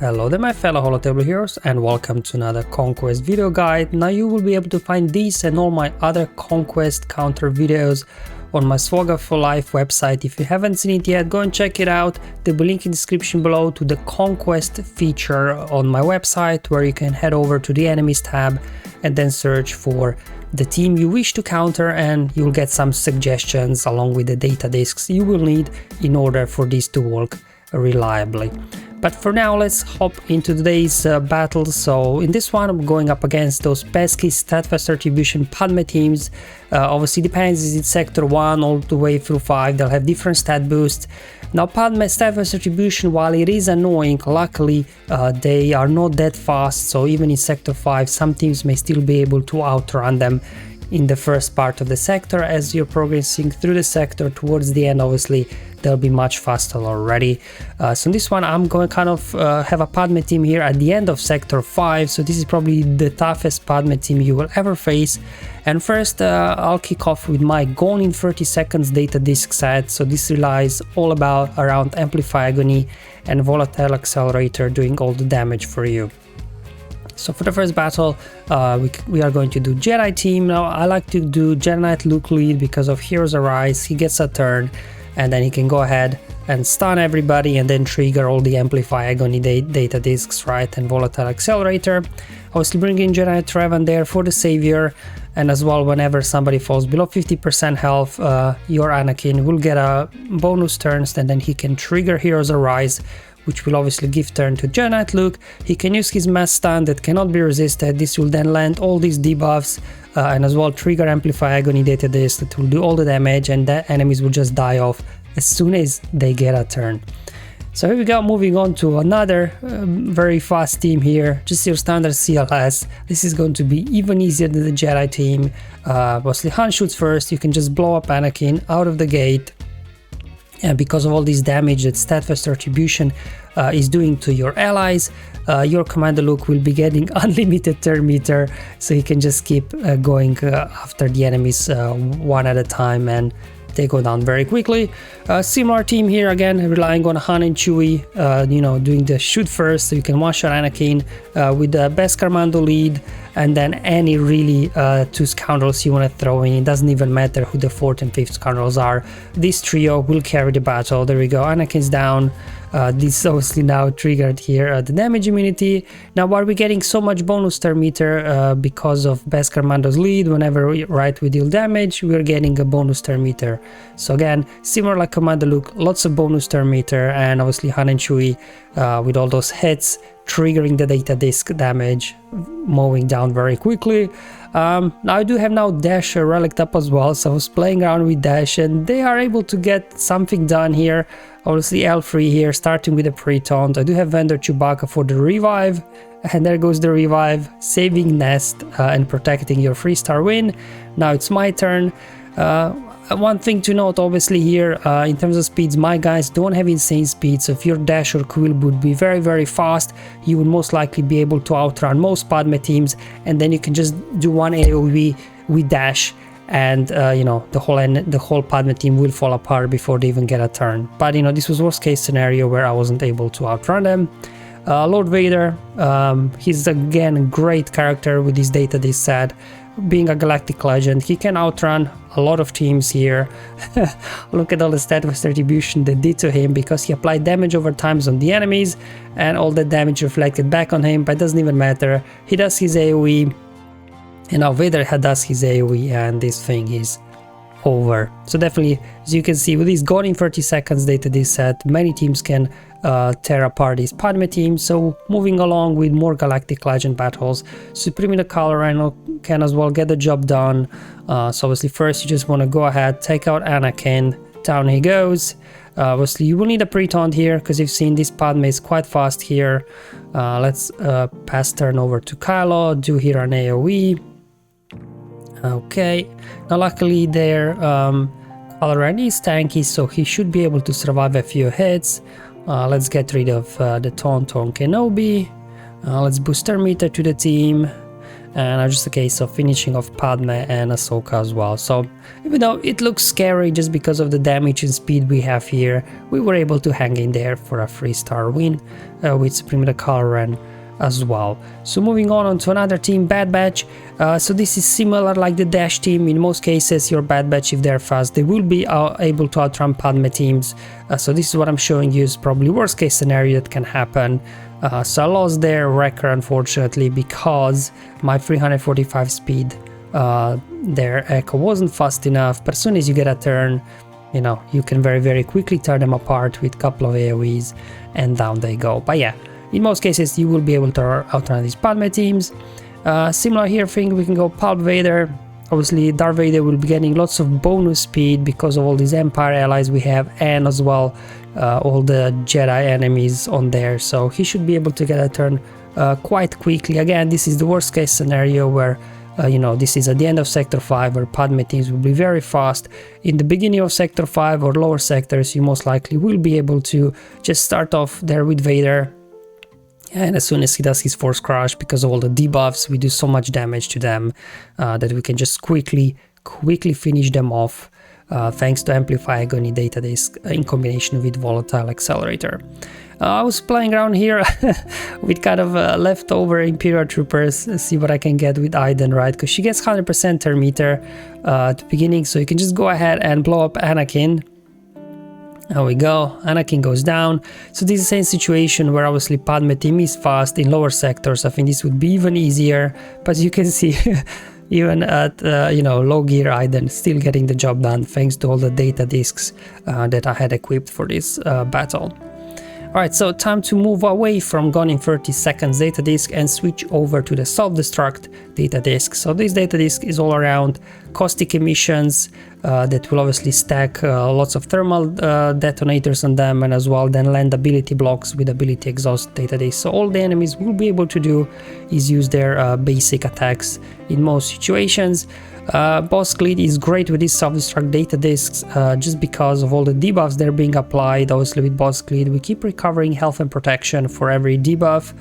Hello there my fellow holotable heroes and welcome to another Conquest video guide. Now you will be able to find these and all my other Conquest counter videos on my SWGOH for Life website. If you haven't seen it yet, go and check it out. There'll be a link in the description below to the Conquest feature on my website, where you can head over to the enemies tab and then search for the team you wish to counter, and you'll get some suggestions along with the data disks you will need in order for this to work reliably. But for now, let's hop into today's battle. So in this one, I'm going up against those pesky Steadfast Retribution Padme teams. Obviously depends, is it sector 1 all the way through 5, they'll have different stat boosts. Now Padme Steadfast Retribution, while it is annoying, luckily they are not that fast, so even in sector 5 some teams may still be able to outrun them in the first part of the sector. As you're progressing through the sector towards the end, obviously they'll be much faster already. So in this one I'm going to kind of have a Padme team here at the end of sector 5, so this is probably the toughest Padme team you will ever face. And first I'll kick off with my gone in 30 seconds data disk set. So this relies all around Amplify Agony and Volatile Accelerator doing all the damage for you. So for the first battle, we are going to do Jedi team. Now I like to do Jedi Knight Luke lead because of Heroes Arise. He gets a turn and then he can go ahead and stun everybody and then trigger all the Amplify Agony data disks, right, and Volatile Accelerator. Obviously bringing Jedi Knight Revan there for the Savior, and as well whenever somebody falls below 50% health, your Anakin will get a bonus turns, and then he can trigger Heroes Arise, which will obviously give turn to Jedi Knight Luke. He can use his mass stun that cannot be resisted. This will then land all these debuffs and as well trigger Amplify Agony data disc that will do all the damage, and the enemies will just die off as soon as they get a turn. So here we go, moving on to another very fast team here, just your standard CLS. This is going to be even easier than the Jedi team. Mostly Han shoots first, you can just blow up Anakin out of the gate. And because of all this damage that Steadfast Retribution is doing to your allies, your Commander Luke will be getting unlimited turn meter, so he can just keep going after the enemies one at a time, and they go down very quickly. Similar team here, again relying on Han and Chewie, doing the shoot first, so you can one-shot Anakin with the best Commando lead, and then any really two scoundrels you want to throw in. It doesn't even matter who the 4th and 5th scoundrels are. This trio will carry the battle. There we go, Anakin's down. This obviously now triggered here the damage immunity. Now why are we getting so much bonus turn meter? Because of best Commando's lead, whenever we deal damage, we're getting a bonus turn meter. So again, similar like Commander Luke, lots of bonus turn meter, and obviously Han and Chewie with all those hits triggering the data disk damage, mowing down very quickly. Now I do have now Dash relic up as well, so I was playing around with Dash and they are able to get something done here. Obviously L3 here, starting with the pre-taunt. I do have Vendor Chewbacca for the revive, and there goes the revive, saving Nest and protecting your 3-star win. Now it's my turn. One thing to note obviously here, in terms of speeds, my guys don't have insane speed, so if your Dash or Quill would be very very fast, you would most likely be able to outrun most Padme teams, and then you can just do one AoE with Dash, and the whole Padme team will fall apart before they even get a turn. But this was worst case scenario where I wasn't able to outrun them. Lord Vader, he's again a great character with his data disc set. Being a galactic legend, he can outrun a lot of teams here. Look at all the Steadfast Retribution they did to him, because he applied damage over times on the enemies, and all the damage reflected back on him, but it doesn't even matter. He does his AoE, and now Vader does his AoE, and this thing is over. So definitely, as you can see, with this gone in 30 seconds data disc set, many teams can tear apart these Padme teams. So moving along with more Galactic Legend battles, Supreme in the Color Rhino can as well get the job done. So obviously first you just want to go ahead, take out Anakin, down he goes. Obviously you will need a pre-taunt here, because you've seen this Padme is quite fast here. Let's pass turn over to Kylo, do here an AoE. Okay, now luckily there already is tanky, so he should be able to survive a few hits. Let's get rid of the taunt on Kenobi. Let's boost turn meter to the team. and now just a case of finishing off Padme and Ahsoka as well. So even though it looks scary just because of the damage and speed we have here, we were able to hang in there for a 3-star win with Supreme Kylo as well. So moving on to another team, Bad Batch. So this is similar like the Dash team. In most cases, your Bad Batch, if they're fast, they will be able to outrun Padme teams. So this is what I'm showing you is probably worst case scenario that can happen. So I lost their wrecker unfortunately because my 345 speed, their Echo wasn't fast enough. But as soon as you get a turn, you know, you can very quickly tear them apart with a couple of AoEs and down they go. But yeah, in most cases you will be able to outrun these Padme teams. Similar here thing, we can go Palp Vader. Obviously Darth Vader will be getting lots of bonus speed because of all these Empire allies we have, and as well all the Jedi enemies on there, so he should be able to get a turn quite quickly. Again, this is the worst case scenario where you know, this is at the end of Sector 5 where Padme teams will be very fast. In the beginning of Sector 5 or lower sectors, you most likely will be able to just start off there with Vader, and as soon as he does his Force Crush, because of all the debuffs, we do so much damage to them that we can just quickly finish them off thanks to Amplify Agony Data Disk in combination with Volatile Accelerator. I was playing around here with kind of leftover Imperial Troopers, see what I can get with Iden, right? Because she gets 100% turn meter at the beginning, so you can just go ahead and blow up Anakin. There we go, Anakin goes down. So this is the same situation where obviously Padme team is fast in lower sectors. I think this would be even easier, but you can see even at you know, low gear Iden still getting the job done thanks to all the data discs that I had equipped for this battle. Alright, so time to move away from Gone in 30 Seconds data disk and switch over to the Self-destruct data disk. So this data disk is all around caustic emissions that will obviously stack lots of thermal detonators on them, and as well then land ability blocks with ability exhaust data disk. So all the enemies will be able to do is use their basic attacks in most situations. Bossk Lead is great with these self-destruct data disks just because of all the debuffs that are being applied. Obviously with Bossk Lead we keep recovering health and protection for every debuff.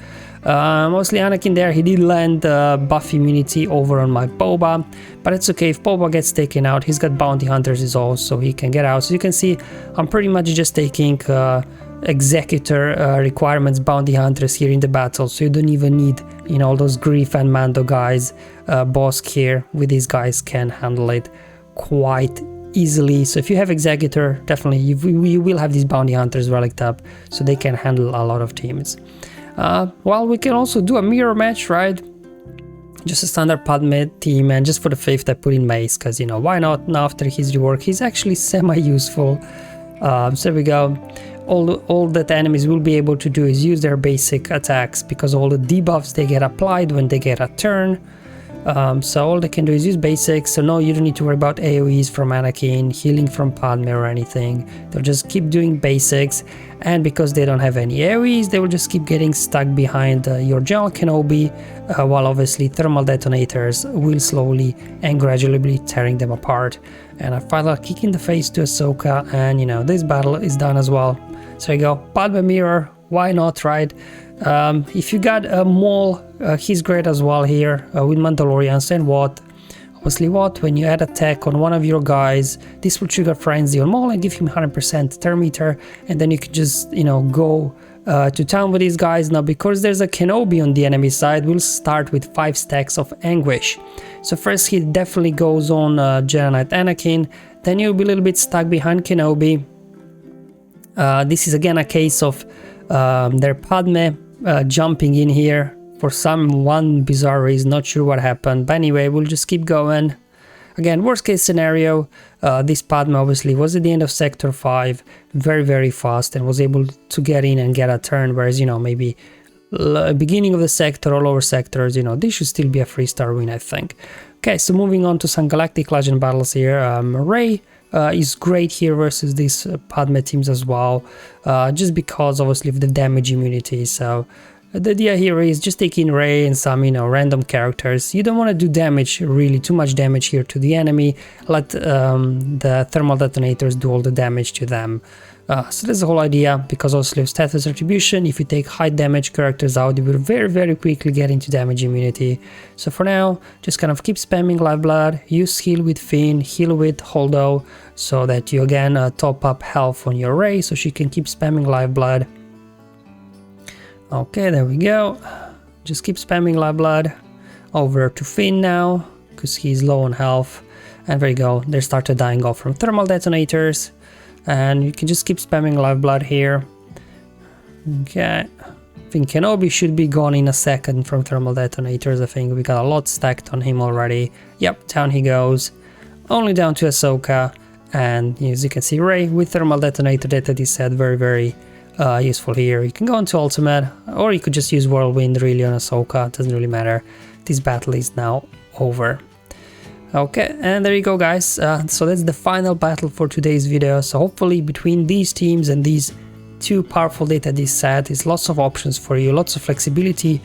Mostly Anakin there, he did land buff immunity over on my Boba, but it's okay. If Boba gets taken out, he's got bounty hunters is all, so he can get out. So you can see I'm pretty much just taking executor requirements bounty hunters here in the battle, so you don't even need, you know, all those Grief and Mando guys. Bossk here with these guys can handle it quite easily. So if you have executor, definitely you will have these bounty hunters relic up, so they can handle a lot of teams. Well, we can also do a mirror match, right? Just a standard Padme team, and just for the 5th I put in Mace, because, you know, why not? Now after his rework he's actually semi-useful. So there we go. All that enemies will be able to do is use their basic attacks because all the debuffs they get applied when they get a turn. So all they can do is use basics, so no, you don't need to worry about AoEs from Anakin, healing from Padme or anything. They'll just keep doing basics, and because they don't have any AoEs, they will just keep getting stuck behind your General Kenobi, while obviously thermal detonators will slowly and gradually be tearing them apart. And I finally kick in the face to Ahsoka, and you know, this battle is done as well. So there you go, Padme mirror, why not, right? If you got a Maul, he's great as well here with Mandalorians and Wat. Obviously Wat, when you add attack on one of your guys, this will trigger Frenzy on Maul and give him 100% turn meter, and then you can just, you know, go to town with these guys. Now because there's a Kenobi on the enemy side, we'll start with 5 stacks of Anguish. So first hit definitely goes on Jedi Knight Anakin, then you'll be a little bit stuck behind Kenobi. This is again a case of their Padme jumping in here for one bizarre reason, not sure what happened, but anyway, we'll just keep going. Again, worst case scenario, this Padme obviously was at the end of Sector 5, very fast, and was able to get in and get a turn, whereas, you know, maybe beginning of the sector or lower sectors, you know, this should still be a 3-star win, I think. Okay, so moving on to some Galactic Legend battles here. Rey is great here versus these Padme teams as well, just because obviously of the damage immunity. So the idea here is just taking Rey and some, you know, random characters. You don't want to do damage, really too much damage here to the enemy. Let the thermal detonators do all the damage to them. So that's the whole idea, because obviously of status attribution, if you take high damage characters out, you will very quickly get into damage immunity. So for now, just kind of keep spamming Lifeblood, use heal with Finn, heal with Holdo, so that you again top up health on your Rey, so she can keep spamming Lifeblood. Okay, there we go. Just keep spamming Lifeblood. Over to Finn now, because he's low on health. And there you go, they started dying off from thermal detonators. And you can just keep spamming Lifeblood here. Okay. I think Kenobi should be gone in a second from thermal detonators. I think we got a lot stacked on him already. Yep, down he goes. Only down to Ahsoka. And as you can see, Rey with thermal detonator that he said very useful here. You can go into ultimate, or you could just use Whirlwind really on Ahsoka. It doesn't really matter. This battle is now over. Okay, and there you go, guys. So that's the final battle for today's video. So hopefully between these teams and these two powerful data this set is lots of options for you, lots of flexibility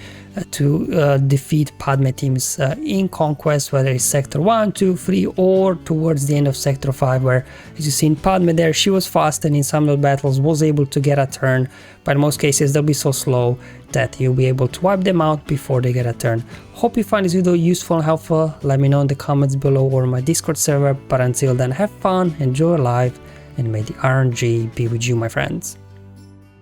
to defeat Padme teams in Conquest, whether it's Sector 1, 2, 3, or towards the end of Sector 5, where, as you see in Padme there, she was fast and in some of the battles was able to get a turn, but in most cases they'll be so slow that you'll be able to wipe them out before they get a turn. Hope you find this video useful and helpful. Let me know in the comments below or on my Discord server, but until then, have fun, enjoy life, and may the RNG be with you, my friends.